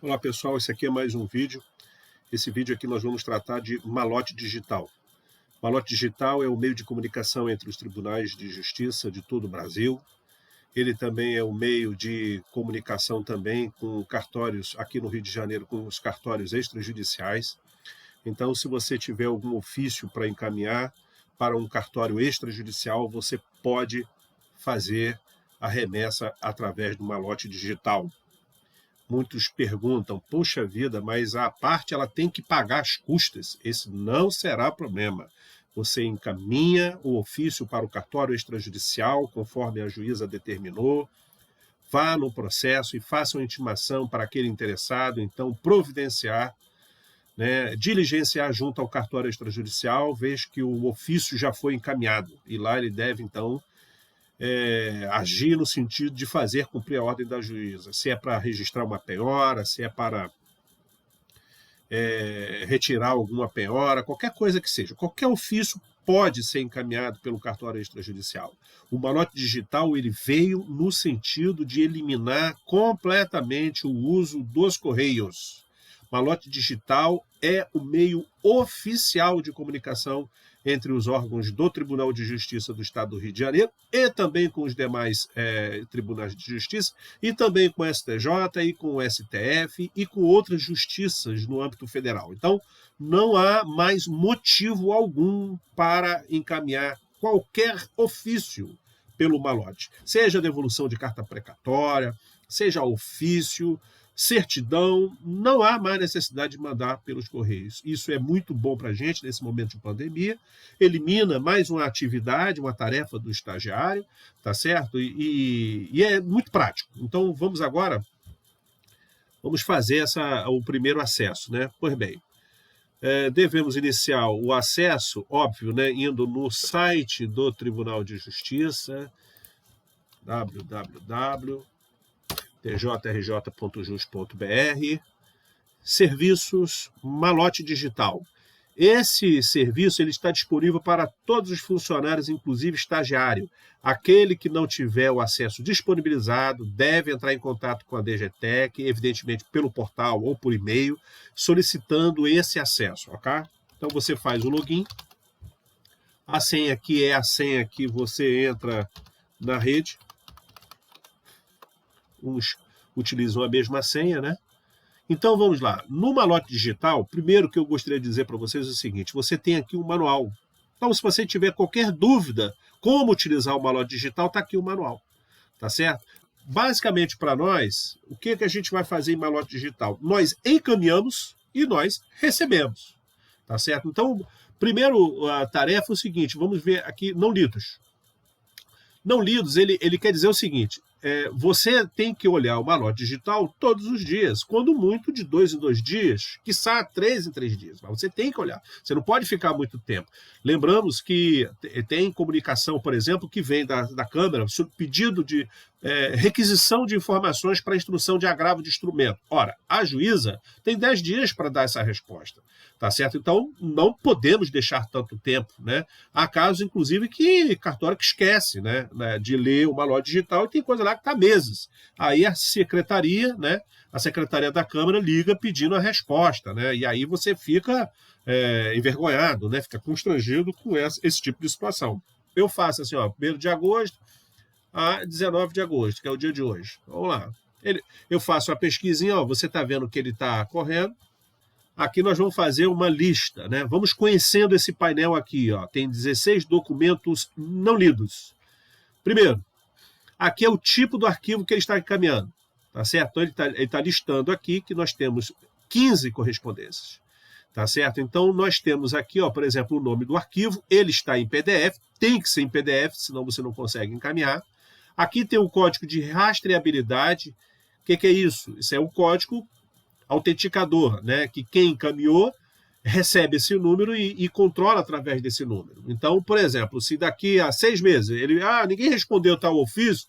Olá pessoal, esse aqui é mais um vídeo. Esse vídeo aqui nós vamos tratar de malote digital. Malote digital é o meio de comunicação entre os tribunais de justiça de todo o Brasil. Ele também é o meio de comunicação também com cartórios aqui no Rio de Janeiro, com os cartórios extrajudiciais. Então, se você tiver algum ofício para encaminhar para um cartório extrajudicial, você pode fazer a remessa através do malote digital. Muitos perguntam, puxa vida, mas a parte ela tem que pagar as custas. Esse não será problema. Você encaminha o ofício para o cartório extrajudicial, conforme a juíza determinou, vá no processo e faça uma intimação para aquele interessado, então providenciar, diligenciar junto ao cartório extrajudicial, vez que o ofício já foi encaminhado. E lá ele deve, então, agir no sentido de fazer cumprir a ordem da juíza, se é para registrar uma penhora, se é para retirar alguma penhora, qualquer coisa que seja. Qualquer ofício pode ser encaminhado pelo cartório extrajudicial. O malote digital ele veio no sentido de eliminar completamente o uso dos correios. Malote digital é o meio oficial de comunicação entre os órgãos do Tribunal de Justiça do Estado do Rio de Janeiro e também com os demais tribunais de justiça, e também com o STJ e com o STF e com outras justiças no âmbito federal. Então, não há mais motivo algum para encaminhar qualquer ofício pelo malote, seja devolução de carta precatória, seja ofício, certidão, não há mais necessidade de mandar pelos correios. Isso é muito bom para a gente nesse momento de pandemia, elimina mais uma atividade, uma tarefa do estagiário, tá certo? E é muito prático. Então vamos fazer o primeiro acesso, né? Pois bem, devemos iniciar o acesso, óbvio, né, indo no site do Tribunal de Justiça, tjrj.jus.br, serviços malote digital. Esse serviço ele está disponível para todos os funcionários, inclusive estagiário. Aquele que não tiver o acesso disponibilizado deve entrar em contato com a DGTEC, evidentemente pelo portal ou por e-mail, solicitando esse acesso, ok? Então você faz o login. A senha aqui é a senha que você entra na rede. Uns utilizam a mesma senha, né? Então vamos lá. No malote digital, primeiro que eu gostaria de dizer para vocês é o seguinte: você tem aqui um manual. Então, se você tiver qualquer dúvida como utilizar o malote digital, está aqui o manual. Tá certo? Basicamente, para nós, o que a gente vai fazer em malote digital? Nós encaminhamos e nós recebemos. Tá certo? Então, primeiro a tarefa é o seguinte: vamos ver aqui não lidos. Não lidos, ele quer dizer o seguinte: você tem que olhar o malote digital todos os dias, quando muito de 2 em 2 dias, quiçá 3 em 3 dias, mas você tem que olhar, você não pode ficar muito tempo. Lembramos que tem comunicação, por exemplo, que vem da Câmara, sob pedido de requisição de informações para instrução de agravo de instrumento. Ora, a juíza tem 10 dias para dar essa resposta, tá certo? Então, não podemos deixar tanto tempo, né? Há casos, inclusive, que cartório que esquece, né, de ler o malote digital e tem coisa lá que está meses. Aí a secretaria, né, a secretaria da Câmara liga pedindo a resposta, né? E aí você fica envergonhado, né? Fica constrangido com esse tipo de situação. Eu faço assim, ó, 1º de agosto a 19 de agosto, que é o dia de hoje. Vamos lá. Eu faço a pesquisinha, ó, você está vendo que ele está correndo. Aqui nós vamos fazer uma lista, né? Vamos conhecendo esse painel aqui, ó. Tem 16 documentos não lidos. Primeiro, aqui é o tipo do arquivo que ele está encaminhando, tá certo? Então ele tá listando aqui que nós temos 15 correspondências, tá certo? Então nós temos aqui, ó, por exemplo, o nome do arquivo, ele está em PDF, tem que ser em PDF, senão você não consegue encaminhar. Aqui tem o código de rastreabilidade. O que é isso? Isso é o código autenticador, né? Que quem encaminhou recebe esse número e controla através desse número. Então, por exemplo, se daqui a 6 meses ninguém respondeu tal ofício,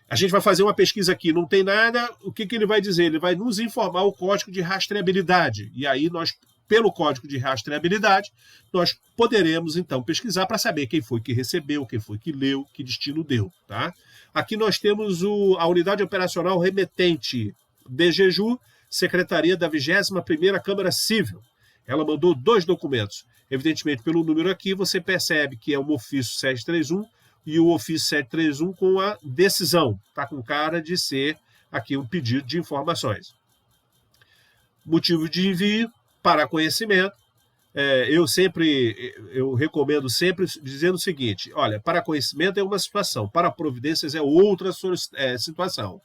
a gente vai fazer uma pesquisa aqui, não tem nada, o que ele vai dizer? Ele vai nos informar o código de rastreabilidade. E aí nós, pelo código de rastreabilidade, nós poderemos então pesquisar para saber quem foi que recebeu, quem foi que leu, que destino deu, tá? Aqui nós temos a unidade operacional remetente DGJU, Secretaria da 21ª Câmara Civil. Ela mandou 2 documentos. Evidentemente, pelo número aqui, você percebe que é um ofício 731 e o ofício 731 com a decisão. Está com cara de ser aqui um pedido de informações. Motivo de envio para conhecimento. Eu recomendo sempre dizendo o seguinte: olha, para conhecimento é uma situação, para providências é outra situação.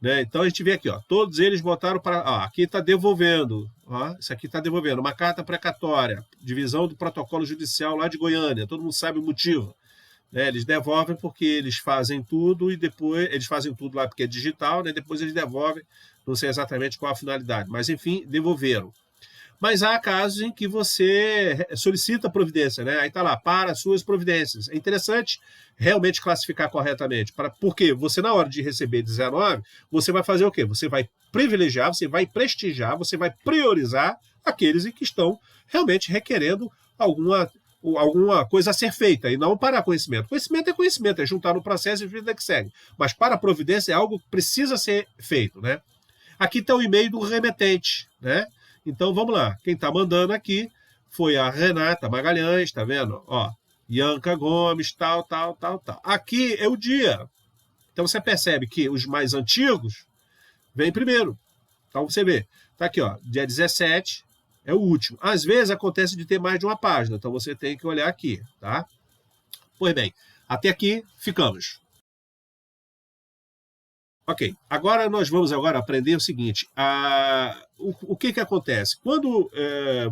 Né? Então a gente vê aqui, ó, todos eles botaram para. Ó, aqui está devolvendo. Ó, isso aqui está devolvendo. Uma carta precatória, divisão do protocolo judicial lá de Goiânia, todo mundo sabe o motivo. Né? Eles devolvem porque eles fazem tudo e depois. Eles fazem tudo lá porque é digital, né? Depois eles devolvem, não sei exatamente qual a finalidade, mas enfim, devolveram. Mas há casos em que você solicita providência, né? Aí está lá, para suas providências. É interessante realmente classificar corretamente. Porque você, na hora de receber 19, você vai fazer o quê? Você vai privilegiar, você vai prestigiar, você vai priorizar aqueles que estão realmente requerendo alguma coisa a ser feita, e não para conhecimento. Conhecimento, é juntar no processo e vida que segue. Mas para a providência é algo que precisa ser feito, né? Aqui está o e-mail do remetente, né? Então, vamos lá. Quem está mandando aqui foi a Renata Magalhães, tá vendo? Ó, Ianca Gomes, tal. Aqui é o dia. Então, você percebe que os mais antigos vêm primeiro. Então, você vê. Tá aqui, ó, dia 17 é o último. Às vezes, acontece de ter mais de uma página. Então, você tem que olhar aqui, tá? Pois bem, até aqui ficamos. Ok, agora nós vamos aprender o seguinte, o que acontece? Quando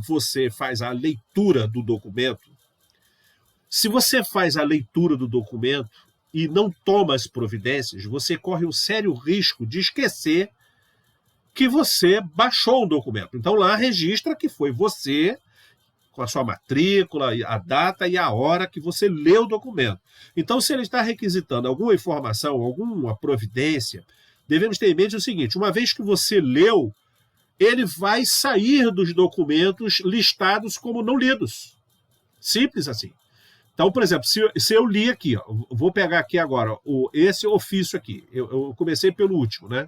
você faz a leitura do documento, se você faz a leitura do documento e não toma as providências, você corre um sério risco de esquecer que você baixou um documento. Então lá registra que foi você, com a sua matrícula, a data e a hora que você leu o documento. Então, se ele está requisitando alguma informação, alguma providência, devemos ter em mente o seguinte: uma vez que você leu, ele vai sair dos documentos listados como não lidos. Simples assim. Então, por exemplo, se eu li aqui, ó, vou pegar aqui agora esse ofício aqui. Eu comecei pelo último, né?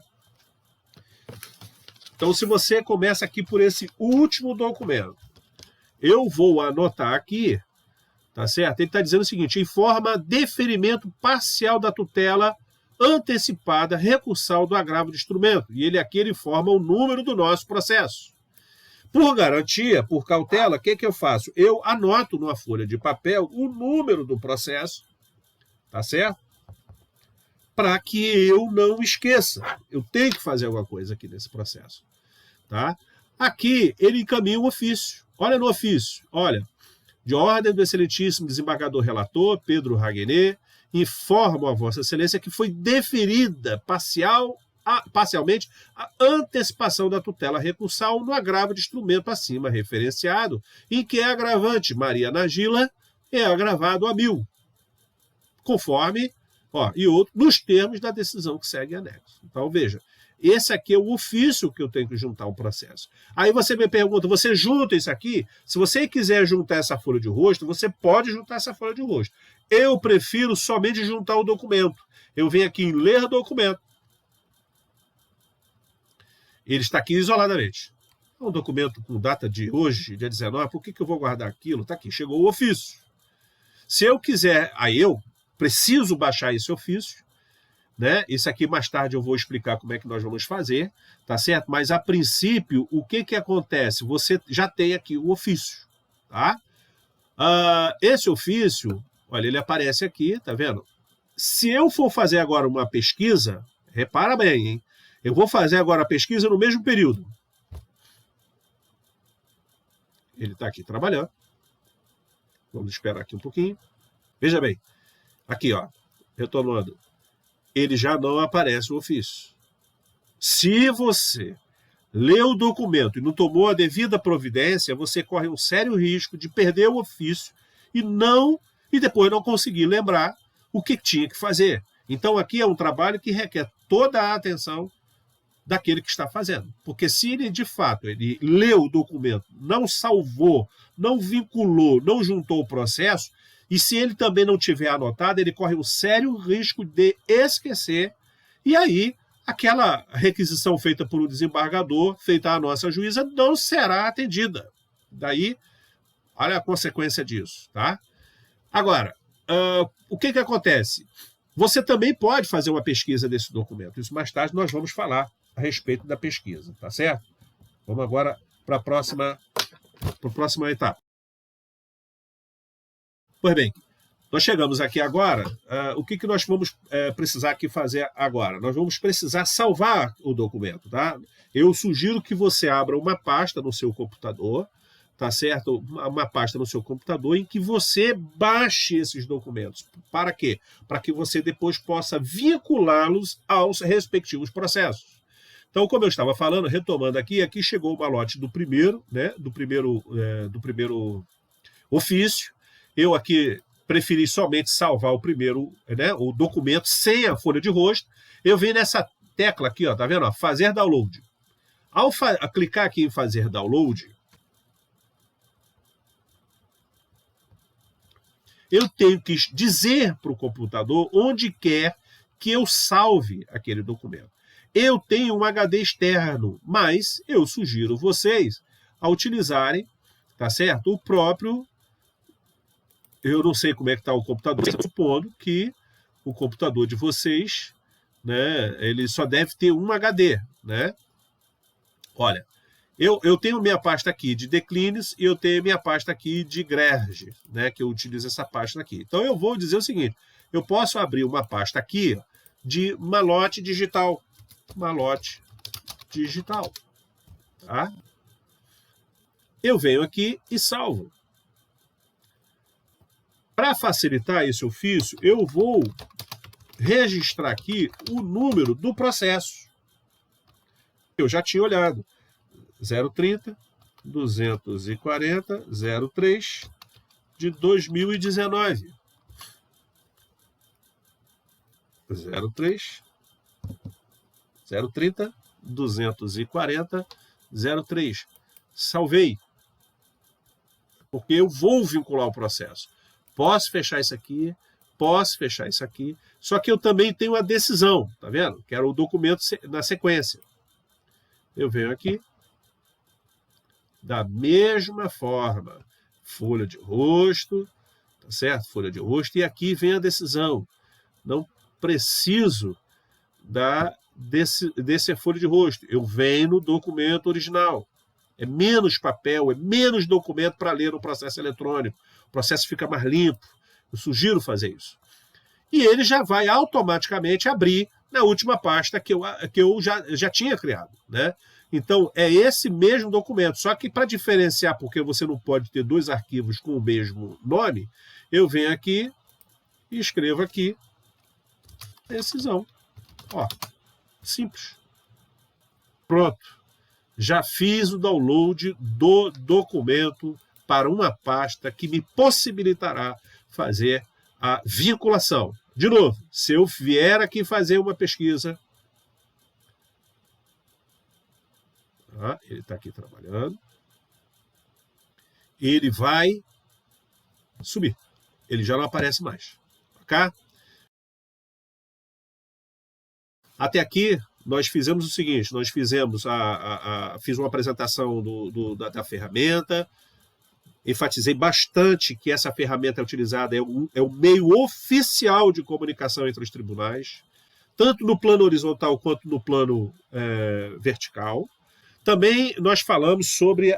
Então, se você começa aqui por esse último documento, eu vou anotar aqui, tá certo? Ele está dizendo o seguinte: informa deferimento parcial da tutela antecipada recursal do agravo de instrumento. E ele informa o número do nosso processo. Por garantia, por cautela, o que eu faço? Eu anoto numa folha de papel o número do processo, tá certo? Para que eu não esqueça. Eu tenho que fazer alguma coisa aqui nesse processo, tá? Aqui ele encaminha o ofício. Olha no ofício, olha, de ordem do excelentíssimo desembargador relator, Pedro Raguenet, informo a Vossa Excelência que foi deferida parcialmente a antecipação da tutela recursal no agravo de instrumento acima referenciado, em que a agravante Maria Nagila é agravado a 1.000, conforme, e outro, nos termos da decisão que segue anexo. Então, veja, esse aqui é o ofício que eu tenho que juntar o processo. Aí você me pergunta, você junta isso aqui? Se você quiser juntar essa folha de rosto, você pode juntar essa folha de rosto. Eu prefiro somente juntar o documento. Eu venho aqui em ler documento. Ele está aqui isoladamente. É um documento com data de hoje, dia 19, por que eu vou guardar aquilo? Está aqui, chegou o ofício. Se eu quiser, aí eu preciso baixar esse ofício, né? Isso aqui mais tarde eu vou explicar como é que nós vamos fazer, tá certo? Mas a princípio, o que acontece? Você já tem aqui o ofício, tá? Esse ofício, olha, ele aparece aqui, tá vendo? Se eu for fazer agora uma pesquisa, repara bem, hein? Eu vou fazer agora a pesquisa no mesmo período. Ele está aqui trabalhando. Vamos esperar aqui um pouquinho. Veja bem, aqui, ó, retornando. Ele já não aparece o ofício. Se você leu o documento e não tomou a devida providência, você corre um sério risco de perder o ofício e depois não conseguir lembrar o que tinha que fazer. Então, aqui é um trabalho que requer toda a atenção daquele que está fazendo. Porque se ele, de fato, ele leu o documento, não salvou, não vinculou, não juntou o processo, e se ele também não tiver anotado, ele corre um sério risco de esquecer, e aí aquela requisição feita por um desembargador, feita à nossa juíza, não será atendida. Daí, olha a consequência disso, tá? Agora, o que acontece? Você também pode fazer uma pesquisa desse documento. Isso mais tarde nós vamos falar a respeito da pesquisa, tá certo? Vamos agora para a próxima etapa. Pois bem, nós chegamos aqui agora, o que nós vamos precisar aqui fazer agora? Nós vamos precisar salvar o documento, tá? Eu sugiro que você abra uma pasta no seu computador, tá certo? Uma pasta no seu computador em que você baixe esses documentos. Para quê? Para que você depois possa vinculá-los aos respectivos processos. Então, como eu estava falando, retomando aqui chegou o malote do primeiro, né? Do primeiro ofício. Eu aqui preferi somente salvar o primeiro, né? O documento sem a folha de rosto. Eu venho nessa tecla aqui, ó, tá vendo? Ó, fazer download. Ao clicar aqui em fazer download, eu tenho que dizer para o computador onde quer que eu salve aquele documento. Eu tenho um HD externo, mas eu sugiro vocês a utilizarem, tá certo? O próprio, eu não sei como é que está o computador, supondo que o computador de vocês, né, ele só deve ter um HD, né? Olha, eu tenho minha pasta aqui de declines e eu tenho minha pasta aqui de Grerge, né, que eu utilizo essa pasta aqui. Então eu vou dizer o seguinte, eu posso abrir uma pasta aqui de malote digital. Malote digital. Tá? Eu venho aqui e salvo. Para facilitar esse ofício, eu vou registrar aqui o número do processo. Eu já tinha olhado. 030 240 03 de 2019. 030 240 03. Salvei. Porque eu vou vincular o processo. Posso fechar isso aqui, posso fechar isso aqui, só que eu também tenho a decisão, tá vendo? Que era o documento na sequência. Eu venho aqui, da mesma forma, folha de rosto, tá certo? Folha de rosto, e aqui vem a decisão. Não preciso desse folha de rosto. Eu venho no documento original. É menos papel, é menos documento para ler no processo eletrônico. O processo fica mais limpo. Eu sugiro fazer isso. E ele já vai automaticamente abrir na última pasta que eu já tinha criado, né? Então, é esse mesmo documento. Só que para diferenciar, porque você não pode ter dois arquivos com o mesmo nome, eu venho aqui e escrevo aqui decisão. Ó, simples. Pronto. Já fiz o download do documento para uma pasta que me possibilitará fazer a vinculação. De novo, se eu vier aqui fazer uma pesquisa, ele está aqui trabalhando, ele vai subir. Ele já não aparece mais. Ok? Até aqui, nós fizemos o seguinte, nós fizemos fiz uma apresentação da ferramenta, enfatizei bastante que essa ferramenta é utilizada, é o meio oficial de comunicação entre os tribunais, tanto no plano horizontal quanto no plano vertical. Também nós falamos sobre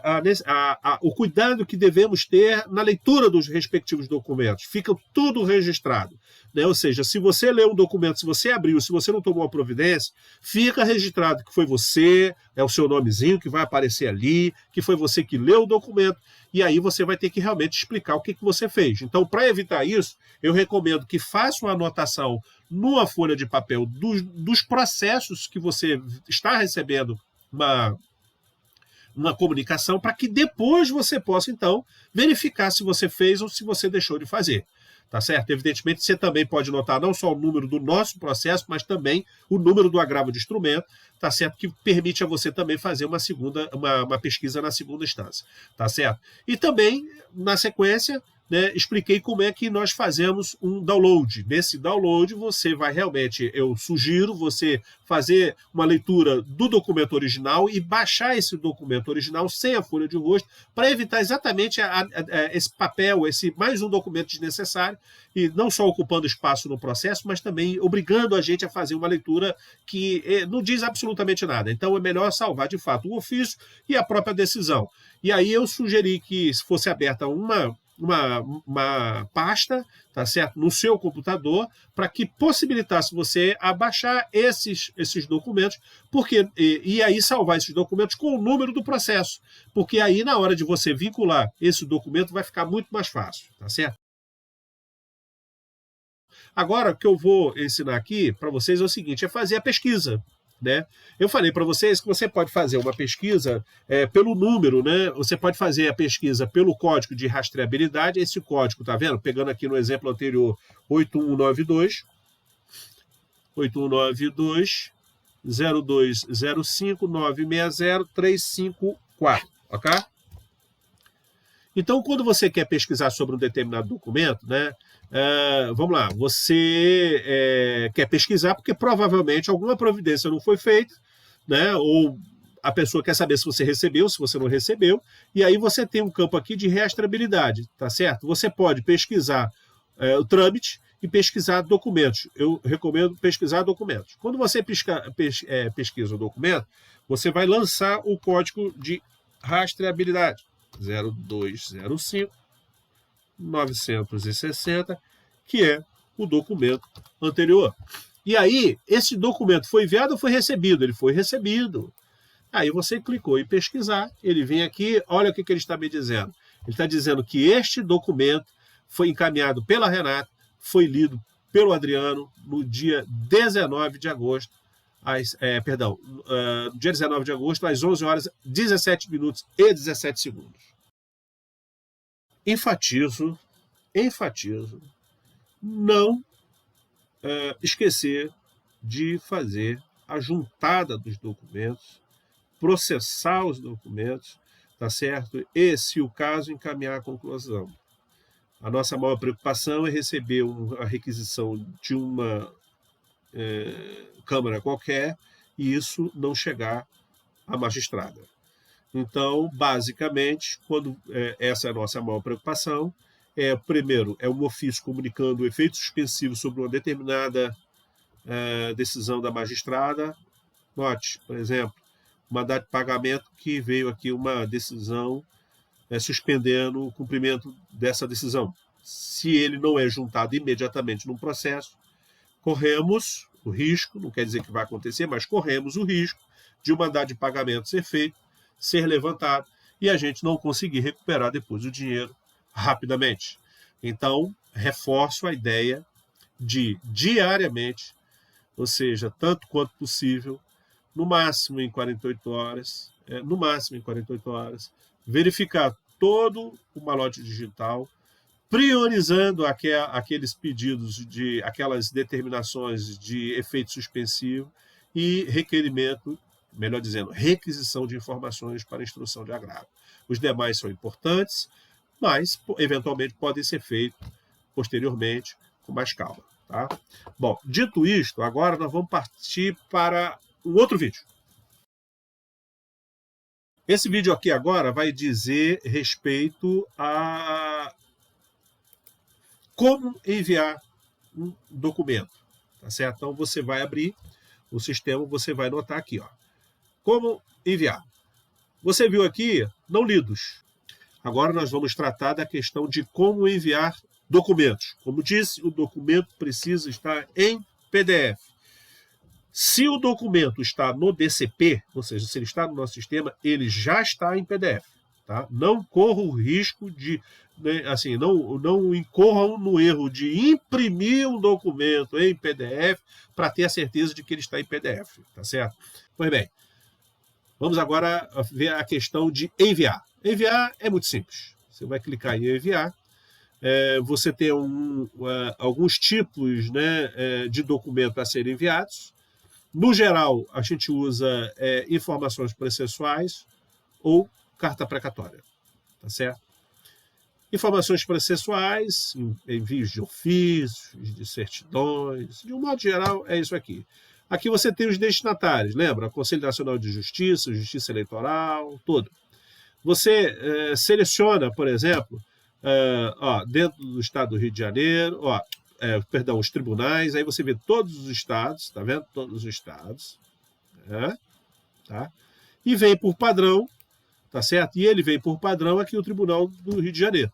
o cuidado que devemos ter na leitura dos respectivos documentos. Fica tudo registrado, né? Ou seja, se você lê um documento, se você abriu, se você não tomou a providência, fica registrado que foi você, é o seu nomezinho que vai aparecer ali, que foi você que leu o documento, e aí você vai ter que realmente explicar o que você fez. Então, para evitar isso, eu recomendo que faça uma anotação numa folha de papel dos processos que você está recebendo uma comunicação, para que depois você possa, então, verificar se você fez ou se você deixou de fazer. Tá certo? Evidentemente, você também pode notar não só o número do nosso processo, mas também o número do agravo de instrumento, tá certo? Que permite a você também fazer uma pesquisa na segunda instância. Tá certo? E também, na sequência, né, expliquei como é que nós fazemos um download. Nesse download, você vai realmente, eu sugiro você fazer uma leitura do documento original e baixar esse documento original sem a folha de rosto, para evitar exatamente esse papel, esse mais um documento desnecessário, e não só ocupando espaço no processo, mas também obrigando a gente a fazer uma leitura que não diz absolutamente nada. Então é melhor salvar de fato o ofício e a própria decisão. E aí eu sugeri que se fosse aberta uma pasta, tá certo, no seu computador, para que possibilitasse você abaixar esses documentos, porque e aí salvar esses documentos com o número do processo, porque aí na hora de você vincular esse documento vai ficar muito mais fácil, tá certo? Agora, o que eu vou ensinar aqui para vocês é o seguinte, é fazer a pesquisa. Né? Eu falei para vocês que você pode fazer uma pesquisa pelo número, né? Você pode fazer a pesquisa pelo código de rastreabilidade. Esse código, tá vendo? Pegando aqui no exemplo anterior, 8192 0205 960 354, ok? Então, quando você quer pesquisar sobre um determinado documento, né, vamos lá, você quer pesquisar porque provavelmente alguma providência não foi feita, né, ou a pessoa quer saber se você recebeu, se você não recebeu, e aí você tem um campo aqui de rastreabilidade, tá certo? Você pode pesquisar o trâmite e pesquisar documentos. Eu recomendo pesquisar documentos. Quando você pesquisa o documento, você vai lançar o código de rastreabilidade. 0205 960, que é o documento anterior. E aí, esse documento foi enviado ou foi recebido? Ele foi recebido. Aí você clicou em pesquisar, ele vem aqui, olha o que ele está me dizendo. Ele está dizendo que este documento foi encaminhado pela Renata, foi lido pelo Adriano no dia 19 de agosto, dia 19 de agosto, às 11 horas, 17 minutos e 17 segundos. Enfatizo, não esquecer de fazer a juntada dos documentos, processar os documentos, tá certo? E, se o caso, encaminhar a conclusão. A nossa maior preocupação é receber a requisição de uma Câmara qualquer e isso não chegar à magistrada. Então, basicamente, essa é a nossa maior preocupação, primeiro, é um ofício comunicando o efeito suspensivo sobre uma determinada decisão da magistrada. Note, por exemplo, uma data de pagamento que veio aqui uma decisão suspendendo o cumprimento dessa decisão. Se ele não é juntado imediatamente num processo, corremos o risco, não quer dizer que vai acontecer, mas corremos o risco de uma data de pagamento ser feita, ser levantado, e a gente não conseguir recuperar depois o dinheiro rapidamente. Então, reforço a ideia de diariamente, ou seja, tanto quanto possível, no máximo em 48 horas, verificar todo o malote digital, priorizando aqueles pedidos aquelas determinações de efeito suspensivo e requerimento, melhor dizendo, requisição de informações para instrução de agravo. Os demais são importantes, mas eventualmente podem ser feitos posteriormente com mais calma. Tá? Bom, dito isto, agora nós vamos partir para um outro vídeo. Esse vídeo aqui agora vai dizer respeito a como enviar um documento. Tá certo? Então você vai abrir o sistema, você vai notar aqui, ó, como enviar. Você viu aqui não lidos. Agora nós vamos tratar da questão de como enviar documentos. Como disse, o documento precisa estar em PDF. Se o documento está no DCP, ou seja, se ele está no nosso sistema, ele já está em PDF. Tá? Não corra o risco de, assim, não incorram no erro de imprimir um documento em PDF para ter a certeza de que ele está em PDF. Tá certo? Pois bem, vamos agora ver a questão de enviar. Enviar é muito simples. Você vai clicar em enviar. Você tem alguns tipos, né, de documento a serem enviados. No geral, a gente usa informações processuais ou carta precatória. Tá certo? Informações processuais, envios de ofícios, de certidões, de um modo geral, é isso aqui. Aqui você tem os destinatários, lembra? Conselho Nacional de Justiça, Justiça Eleitoral, tudo. Você seleciona, por exemplo, dentro do estado do Rio de Janeiro, perdão, os tribunais, aí você vê todos os estados, tá vendo? Todos os estados, tá? E vem por padrão, tá certo? E ele vem por padrão aqui o Tribunal do Rio de Janeiro.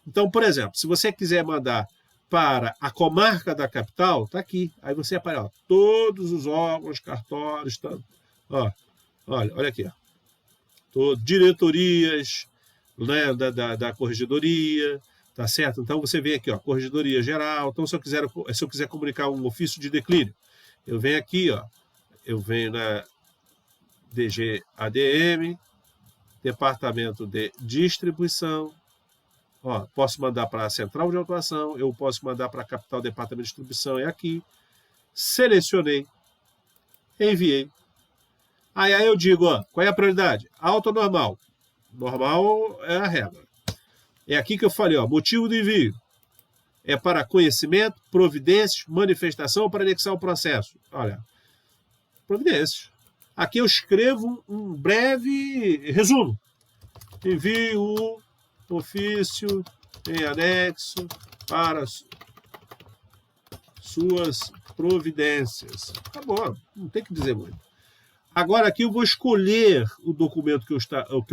Então, por exemplo, se você quiser mandar para a comarca da capital, tá aqui. Aí você aparece, todos os órgãos, cartórios, olha aqui, diretorias, né, da corregedoria, tá certo? Então você vem aqui, corregedoria geral. Então, se eu quiser comunicar um ofício de declínio, eu venho aqui, eu venho na DGADM, Departamento de Distribuição. Posso mandar para a Central de Autuação, eu posso mandar para a Capital Departamento de Distribuição, é aqui. Selecionei, enviei. Aí eu digo, qual é a prioridade? Alta ou normal? Normal é a regra. É aqui que eu falei, motivo do envio. É para conhecimento, providências, manifestação para anexar o processo. Olha, providências. Aqui eu escrevo um breve resumo. Envio o ofício em anexo para suas providências. Tá bom, não tem que dizer muito. Agora aqui eu vou escolher o documento que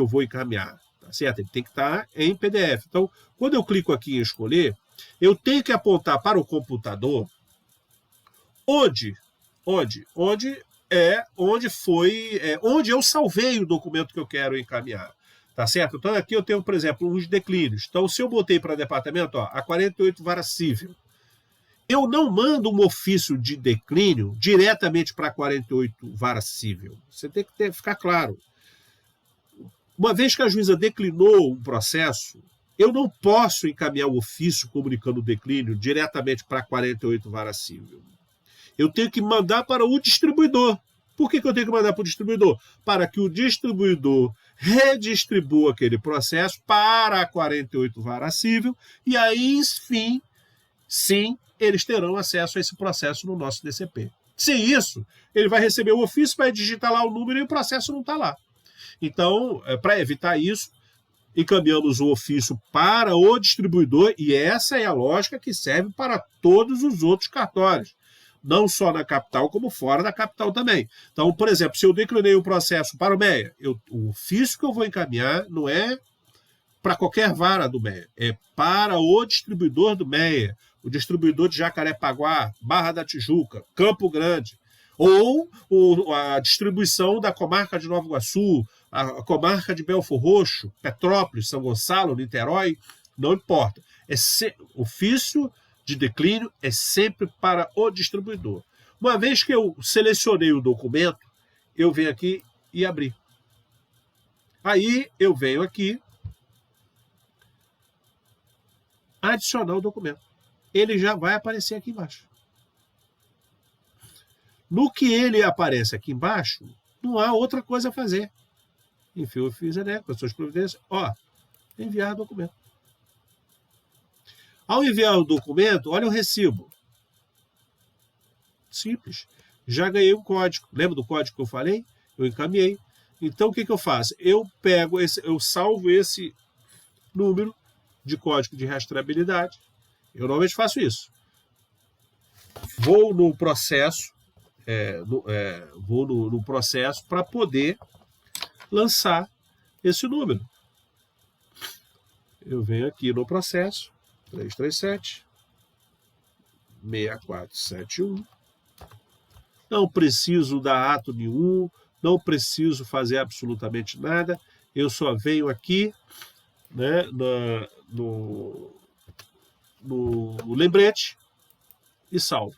eu vou encaminhar, tá certo? Ele tem que estar em PDF. Então, quando eu clico aqui em escolher, eu tenho que apontar para o computador onde eu salvei o documento que eu quero encaminhar. Tá certo? Então aqui eu tenho, por exemplo, uns declínios. Então, se eu botei para departamento, a 48 vara civil, eu não mando um ofício de declínio diretamente para a 48 vara civil. Você tem que ficar claro. Uma vez que a juíza declinou um processo, eu não posso encaminhar o ofício comunicando o declínio diretamente para a 48 vara civil. Eu tenho que mandar para o distribuidor. Por que eu tenho que mandar para o distribuidor? Para que o distribuidor redistribua aquele processo para a 48 vara civil e aí, enfim, sim, eles terão acesso a esse processo no nosso DCP. Sem isso, ele vai receber o ofício, vai digitar lá o número e o processo não está lá. Então, para evitar isso, encaminhamos o ofício para o distribuidor e essa é a lógica que serve para todos os outros cartórios. Não só na capital, como fora da capital também. Então, por exemplo, se eu declinei o processo para o MEA, o ofício que eu vou encaminhar não é para qualquer vara do MEA, é para o distribuidor do MEA, o distribuidor de Jacarepaguá, Barra da Tijuca, Campo Grande, ou a distribuição da comarca de Nova Iguaçu, a comarca de Belfor Roxo, Petrópolis, São Gonçalo, Niterói, não importa. Ofício de declínio é sempre para o distribuidor. Uma vez que eu selecionei o documento, eu venho aqui e abrir. Aí eu venho aqui adicionar o documento. Ele já vai aparecer aqui embaixo. No que ele aparece aqui embaixo, não há outra coisa a fazer. Enfim, eu fiz, com as suas providências, enviar documento. Ao enviar o documento, olha o recibo. Simples. Já ganhei um código. Lembra do código que eu falei? Eu encaminhei. Então, o que eu faço? Eu salvo esse número de código de rastreabilidade. Eu normalmente faço isso. Vou no processo, no processo para poder lançar esse número. Eu venho aqui no processo, 337-6471. Não preciso dar ato nenhum, não preciso fazer absolutamente nada. Eu só venho aqui, né, no lembrete e salvo.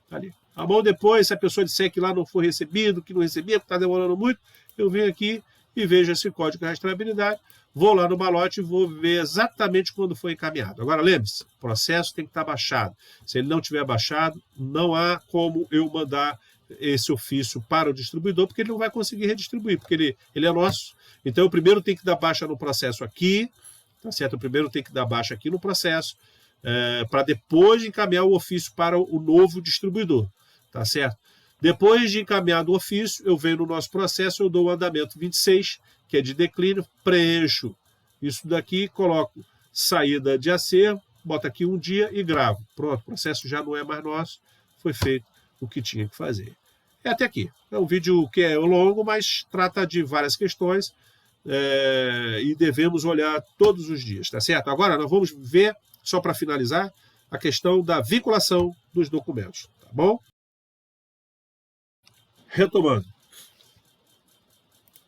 Tá ali. A mão depois, se a pessoa disser que lá não foi recebido, que não recebia, que está demorando muito, eu venho aqui e vejo esse código de rastreabilidade, vou lá no malote e vou ver exatamente quando foi encaminhado. Agora, lembre-se, o processo tem que estar baixado. Se ele não estiver baixado, não há como eu mandar esse ofício para o distribuidor, porque ele não vai conseguir redistribuir, porque ele é nosso. Então, eu primeiro tenho que dar baixa no processo aqui, tá certo? Eu primeiro tenho que dar baixa aqui no processo, para depois encaminhar o ofício para o novo distribuidor, tá certo? Depois de encaminhado o ofício, eu venho no nosso processo, eu dou o andamento 26, que é de declínio, preencho isso daqui, coloco saída de acervo, boto aqui um dia e gravo. Pronto, o processo já não é mais nosso, foi feito o que tinha que fazer. É até aqui. É um vídeo que é longo, mas trata de várias questões e devemos olhar todos os dias, tá certo? Agora nós vamos ver, só para finalizar, a questão da vinculação dos documentos, tá bom? Retomando.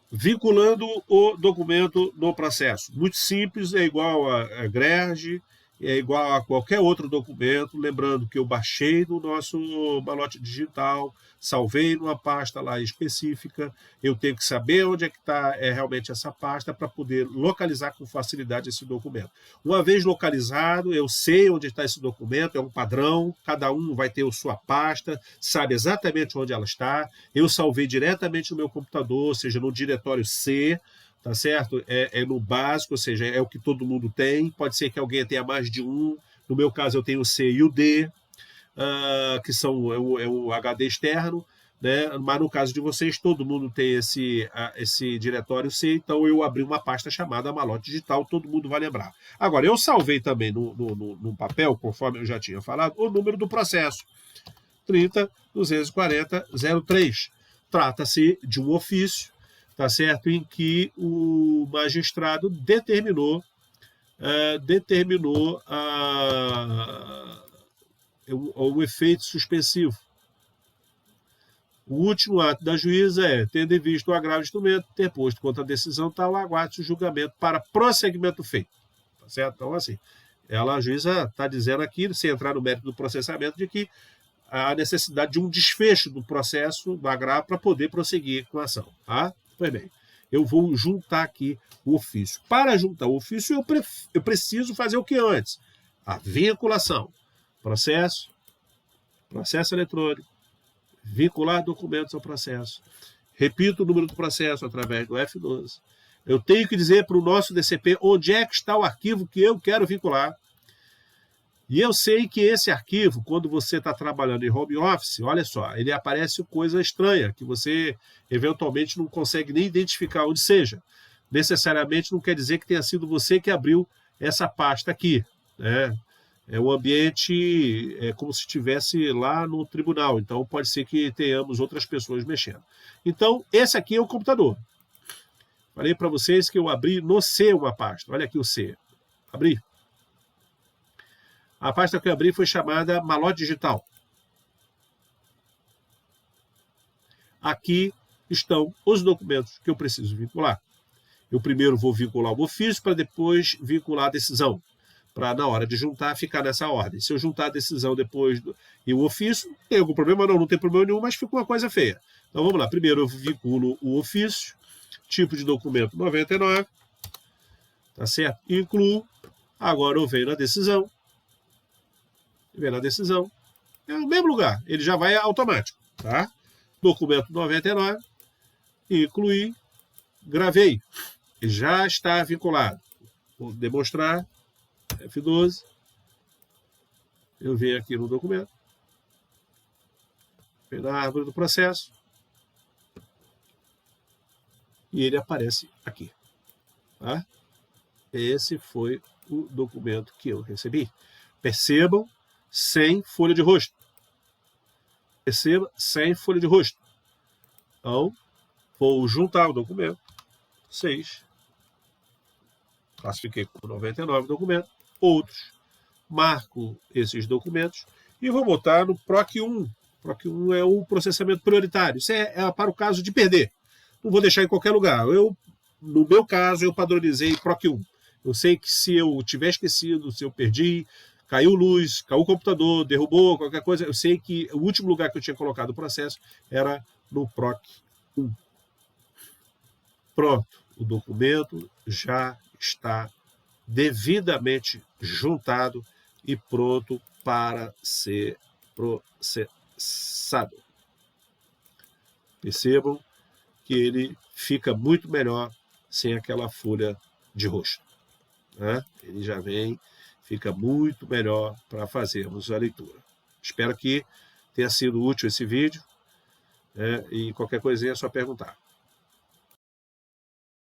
Vinculando o documento no processo. Muito simples, é igual a GRERG, é igual a qualquer outro documento, lembrando que eu baixei no nosso malote digital, salvei numa pasta lá específica, eu tenho que saber onde é que está realmente essa pasta para poder localizar com facilidade esse documento. Uma vez localizado, eu sei onde está esse documento, é um padrão, cada um vai ter a sua pasta, sabe exatamente onde ela está, eu salvei diretamente no meu computador, ou seja, no diretório C, tá certo? É no básico, ou seja, é o que todo mundo tem. Pode ser que alguém tenha mais de um. No meu caso, eu tenho o C e o D, que são o HD externo, né? Mas no caso de vocês, todo mundo tem esse diretório C, então eu abri uma pasta chamada malote digital, todo mundo vai lembrar. Agora, eu salvei também no papel, conforme eu já tinha falado, o número do processo, 30.240.03. Trata-se de um ofício, tá certo? Em que o magistrado determinou o efeito suspensivo. O último ato da juíza é, tendo em vista o agravo do instrumento, ter posto contra a decisão tal, aguarde o julgamento para prosseguimento feito. Tá certo? Então, assim, a juíza está dizendo aqui, sem entrar no mérito do processamento, de que há necessidade de um desfecho do processo do agravo para poder prosseguir com a ação. Tá? Pois bem, eu vou juntar aqui o ofício. Para juntar o ofício, eu preciso fazer o que antes? A vinculação. Processo eletrônico, vincular documentos ao processo. Repito o número do processo através do F12. Eu tenho que dizer para o nosso DCP onde é que está o arquivo que eu quero vincular. E eu sei que esse arquivo, quando você está trabalhando em home office, olha só, ele aparece coisa estranha, que você eventualmente não consegue nem identificar onde seja. Necessariamente não quer dizer que tenha sido você que abriu essa pasta aqui, né? É um ambiente como se estivesse lá no tribunal, então pode ser que tenhamos outras pessoas mexendo. Então, esse aqui é o computador. Falei para vocês que eu abri no C uma pasta. Olha aqui o C. Abri. A pasta que eu abri foi chamada malote digital. Aqui estão os documentos que eu preciso vincular. Eu primeiro vou vincular o ofício para depois vincular a decisão, para na hora de juntar ficar nessa ordem. Se eu juntar a decisão depois e o ofício, tem algum problema? Não tem problema nenhum, mas fica uma coisa feia. Então vamos lá, primeiro eu vinculo o ofício, tipo de documento 99, tá certo? Incluo, agora eu venho na decisão, é no mesmo lugar, ele já vai automático, tá? Documento 99, incluí, gravei, já está vinculado. Vou demonstrar, F12, eu venho aqui no documento, venho na árvore do processo, e ele aparece aqui, tá? Esse foi o documento que eu recebi. Percebam, sem folha de rosto. Perceba, sem folha de rosto. Então, vou juntar o documento, 6. Classifiquei como 99 documentos. Outros, marco esses documentos e vou botar no PROC 1. PROC 1 é o processamento prioritário. Isso é para o caso de perder. Não vou deixar em qualquer lugar. No meu caso, eu padronizei PROC 1. Eu sei que se eu tiver esquecido, se eu perdi, caiu luz, caiu o computador, derrubou, qualquer coisa, eu sei que o último lugar que eu tinha colocado o processo era no PROC 1. Pronto, o documento já está devidamente juntado e pronto para ser processado. Percebam que ele fica muito melhor sem aquela folha de rosto. né? Ele já vem, fica muito melhor para fazermos a leitura. Espero que tenha sido útil esse vídeo, né? E qualquer coisinha é só perguntar.